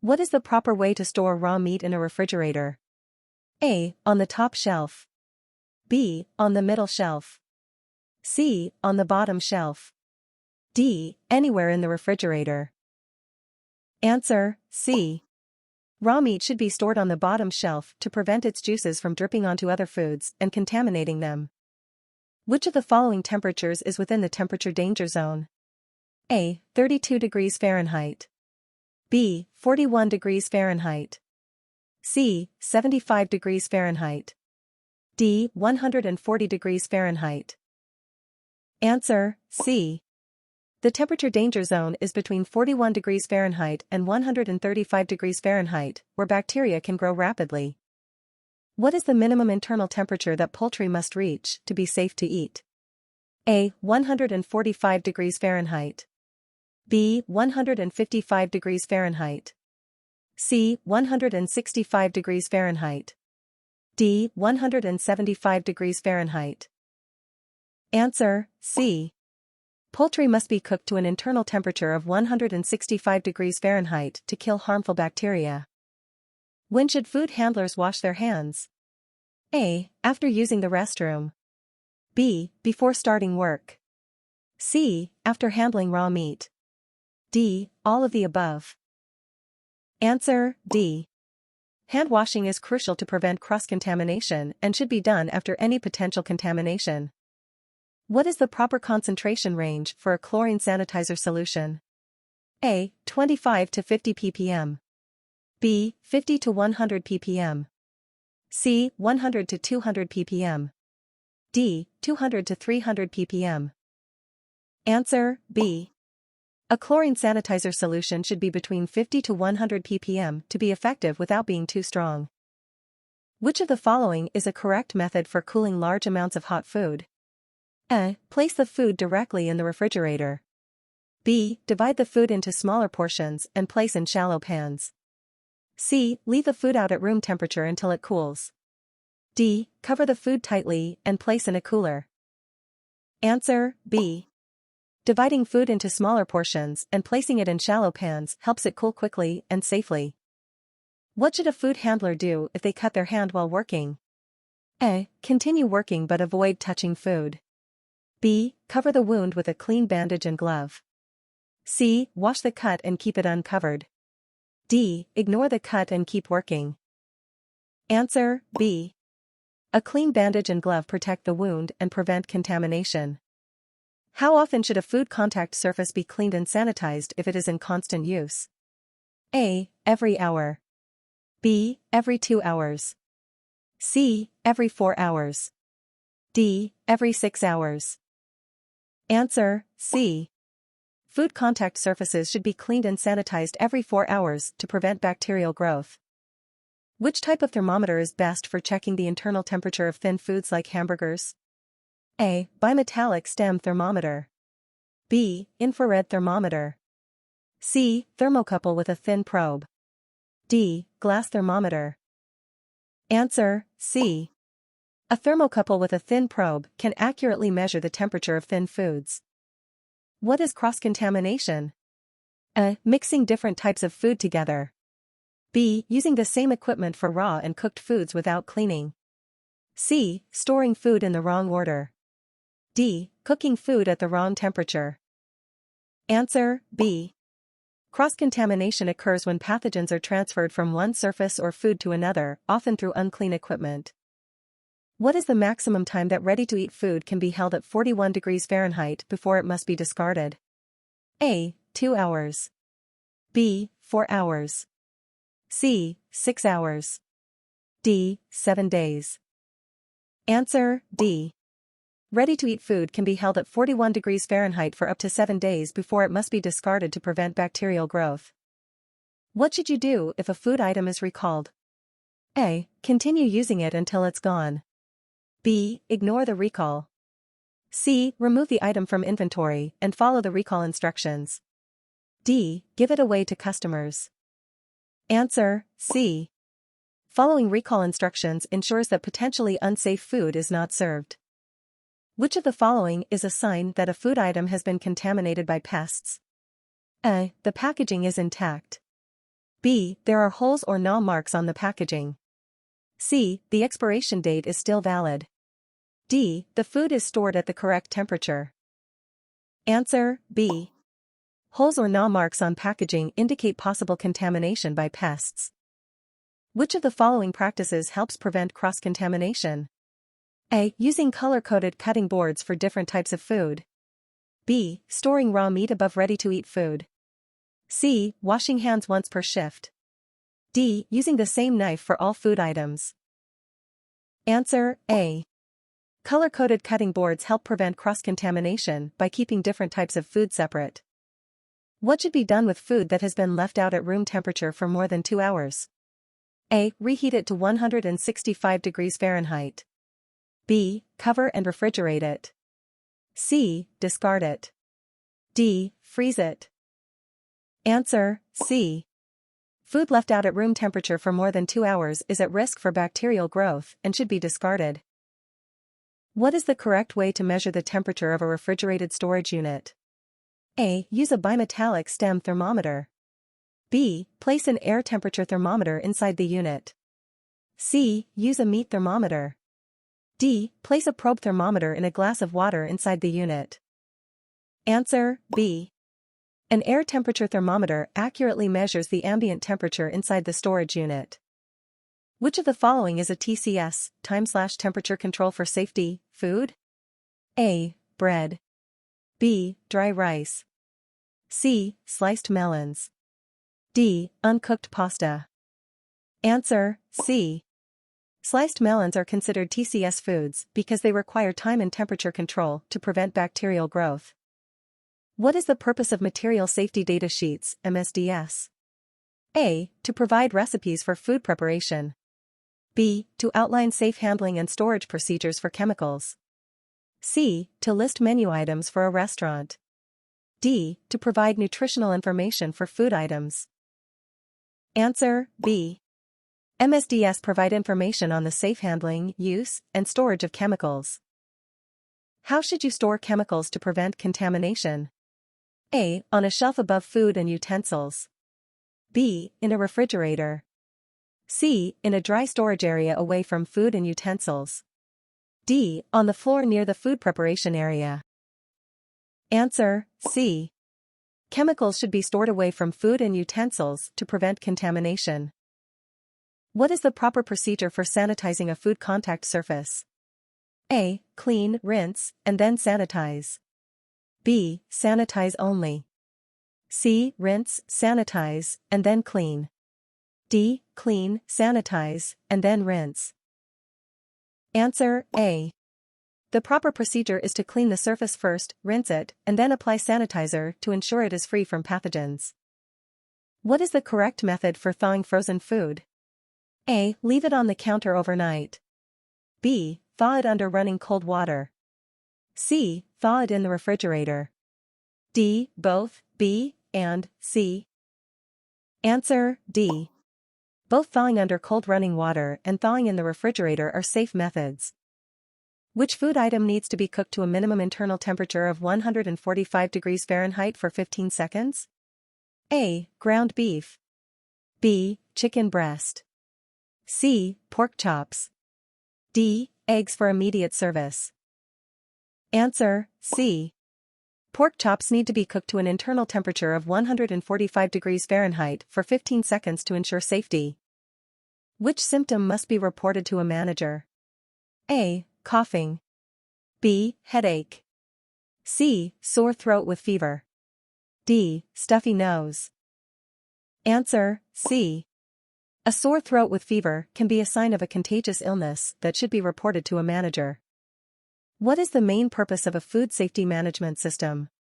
What is the proper way to store raw meat in a refrigerator? A. On the top shelf. B. On the middle shelf. C. On the bottom shelf. D. Anywhere in the refrigerator. Answer: C. Raw meat should be stored on the bottom shelf to prevent its juices from dripping onto other foods and contaminating them. Which of the following temperatures is within the temperature danger zone? A. 32 degrees Fahrenheit. B. 41 degrees Fahrenheit. C. 75 degrees Fahrenheit. D. 140 degrees Fahrenheit. Answer: C. The temperature danger zone is between 41 degrees Fahrenheit and 135 degrees Fahrenheit, where bacteria can grow rapidly. What is the minimum internal temperature that poultry must reach to be safe to eat? A. 145 degrees Fahrenheit. B. 155 degrees Fahrenheit. C. 165 degrees Fahrenheit. D. 175 degrees Fahrenheit. Answer: C. Poultry must be cooked to an internal temperature of 165 degrees Fahrenheit to kill harmful bacteria. When should food handlers wash their hands? A. After using the restroom. B. Before starting work. C. After handling raw meat. D. All of the above. Answer: D. Hand washing is crucial to prevent cross-contamination and should be done after any potential contamination. What is the proper concentration range for a chlorine sanitizer solution? A. 25 to 50 ppm. B. 50 to 100 ppm. C. 100 to 200 ppm. D. 200 to 300 ppm. Answer: B. A chlorine sanitizer solution should be between 50 to 100 ppm to be effective without being too strong. Which of the following is a correct method for cooling large amounts of hot food? A. Place the food directly in the refrigerator. B. Divide the food into smaller portions and place in shallow pans. C. Leave the food out at room temperature until it cools. D. Cover the food tightly and place in a cooler. Answer: B. Dividing food into smaller portions and placing it in shallow pans helps it cool quickly and safely. What should a food handler do if they cut their hand while working? A. Continue working but avoid touching food. B. Cover the wound with a clean bandage and glove. C. Wash the cut and keep it uncovered. D. Ignore the cut and keep working. Answer: B. A clean bandage and glove protect the wound and prevent contamination. How often should a food contact surface be cleaned and sanitized if it is in constant use? A. Every hour. B. Every 2 hours. C. Every 4 hours. D. Every 6 hours. Answer: C. Food contact surfaces should be cleaned and sanitized every 4 hours to prevent bacterial growth. Which type of thermometer is best for checking the internal temperature of thin foods like hamburgers? A. Bimetallic stem thermometer. B. Infrared thermometer. C. Thermocouple with a thin probe. D. Glass thermometer. Answer: C. A thermocouple with a thin probe can accurately measure the temperature of thin foods. What is cross-contamination? A. Mixing different types of food together. B. Using the same equipment for raw and cooked foods without cleaning. C. Storing food in the wrong order. D. Cooking food at the wrong temperature. Answer: B. Cross-contamination occurs when pathogens are transferred from one surface or food to another, often through unclean equipment. What is the maximum time that ready-to-eat food can be held at 41 degrees Fahrenheit before it must be discarded? A. 2 hours. B. 4 hours. C. 6 hours. D. 7 days. Answer: D. Ready-to-eat food can be held at 41 degrees Fahrenheit for up to 7 days before it must be discarded to prevent bacterial growth. What should you do if a food item is recalled? A. Continue using it until it's gone. B. Ignore the recall. C. Remove the item from inventory and follow the recall instructions. D. Give it away to customers. Answer: C. Following recall instructions ensures that potentially unsafe food is not served. Which of the following is a sign that a food item has been contaminated by pests? A. The packaging is intact. B. There are holes or gnaw marks on the packaging. C. The expiration date is still valid. D. The food is stored at the correct temperature. Answer, B. Holes or gnaw marks on packaging indicate possible contamination by pests. Which of the following practices helps prevent cross-contamination? A. Using color-coded cutting boards for different types of food. B. Storing raw meat above ready-to-eat food. C. Washing hands once per shift. D. Using the same knife for all food items. Answer, A. Color-coded cutting boards help prevent cross-contamination by keeping different types of food separate. What should be done with food that has been left out at room temperature for more than 2 hours? A. Reheat it to 165 degrees Fahrenheit. B. Cover and refrigerate it. C. Discard it. D. Freeze it. Answer, C. Food left out at room temperature for more than 2 hours is at risk for bacterial growth and should be discarded. What is the correct way to measure the temperature of a refrigerated storage unit? A. Use a bimetallic stem thermometer. B. Place an air temperature thermometer inside the unit. C. Use a meat thermometer. D. Place a probe thermometer in a glass of water inside the unit. Answer, B. An air temperature thermometer accurately measures the ambient temperature inside the storage unit. Which of the following is a TCS, time/temperature control for safety, food? A. Bread. B. Dry rice. C. Sliced melons. D. Uncooked pasta. Answer, C. Sliced melons are considered TCS foods because they require time and temperature control to prevent bacterial growth. What is the purpose of material safety data sheets, MSDS? A. To provide recipes for food preparation. B. To outline safe handling and storage procedures for chemicals. C. To list menu items for a restaurant. D. To provide nutritional information for food items. Answer, B. MSDS provide information on the safe handling, use, and storage of chemicals. How should you store chemicals to prevent contamination? A. On a shelf above food and utensils. B. In a refrigerator. C. In a dry storage area away from food and utensils. D. On the floor near the food preparation area. Answer, C. Chemicals should be stored away from food and utensils to prevent contamination. What is the proper procedure for sanitizing a food contact surface? A. Clean, rinse, and then sanitize. B. Sanitize only. C. Rinse, sanitize, and then clean. D. Clean, sanitize, and then rinse. Answer, A. The proper procedure is to clean the surface first, rinse it, and then apply sanitizer to ensure it is free from pathogens. What is the correct method for thawing frozen food? A. Leave it on the counter overnight. B. Thaw it under running cold water. C. Thaw it in the refrigerator. D. Both, B, and C. Answer, D. Both thawing under cold running water and thawing in the refrigerator are safe methods. Which food item needs to be cooked to a minimum internal temperature of 145 degrees Fahrenheit for 15 seconds? A. Ground beef. B. Chicken breast. C. Pork chops. D. Eggs for immediate service. Answer, C. Pork chops need to be cooked to an internal temperature of 145 degrees Fahrenheit for 15 seconds to ensure safety. Which symptom must be reported to a manager? A. Coughing. B. Headache. C. Sore throat with fever. D. Stuffy nose. Answer, C. A sore throat with fever can be a sign of a contagious illness that should be reported to a manager. What is the main purpose of a food safety management system?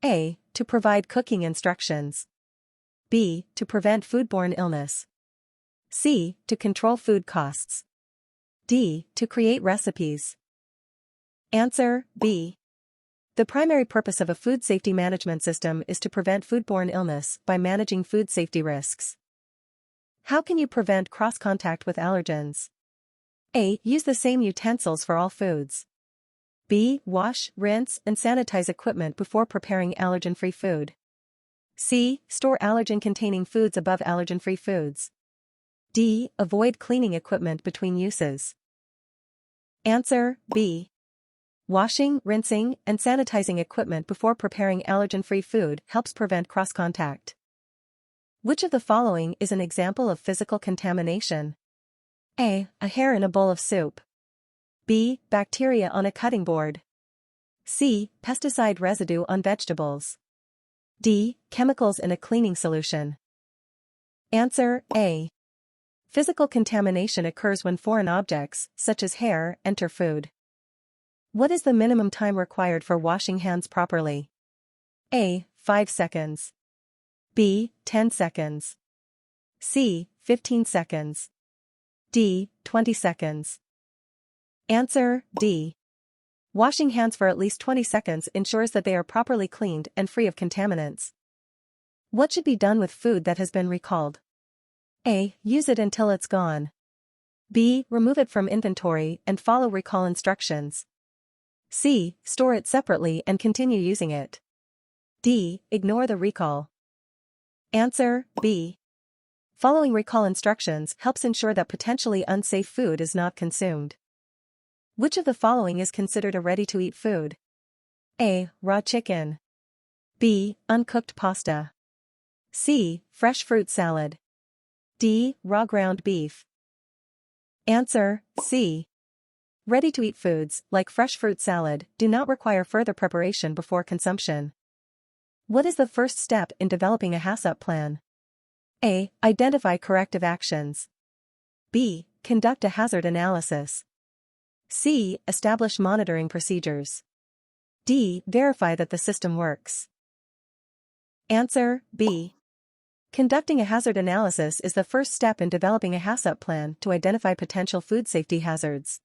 A. To provide cooking instructions. B. To prevent foodborne illness. C. To control food costs. D. To create recipes. Answer, B. The primary purpose of a food safety management system is to prevent foodborne illness by managing food safety risks. How can you prevent cross-contact with allergens? A. Use the same utensils for all foods. B. Wash, rinse, and sanitize equipment before preparing allergen-free food. C. Store allergen-containing foods above allergen-free foods. D. Avoid cleaning equipment between uses. Answer B. Washing, rinsing, and sanitizing equipment before preparing allergen-free food helps prevent cross-contact. Which of the following is an example of physical contamination? A. A hair in a bowl of soup. B. Bacteria on a cutting board. C. Pesticide residue on vegetables. D. Chemicals in a cleaning solution. Answer A. Physical contamination occurs when foreign objects, such as hair, enter food. What is the minimum time required for washing hands properly? A. 5 seconds. B. 10 seconds. C. 15 seconds. D. 20 seconds. Answer D. Washing hands for at least 20 seconds ensures that they are properly cleaned and free of contaminants. What should be done with food that has been recalled? A. Use it until it's gone. B. Remove it from inventory and follow recall instructions. C. Store it separately and continue using it. D. Ignore the recall. Answer B. Following recall instructions helps ensure that potentially unsafe food is not consumed. Which of the following is considered a ready-to-eat food? A. Raw chicken. B. Uncooked pasta. C. Fresh fruit salad. D. Raw ground beef. Answer C. Ready-to-eat foods, like fresh fruit salad, do not require further preparation before consumption. What is the first step in developing a HACCP plan? A. Identify corrective actions. B. Conduct a hazard analysis. C. Establish monitoring procedures. D. Verify that the system works. Answer B. Conducting a hazard analysis is the first step in developing a HACCP plan to identify potential food safety hazards.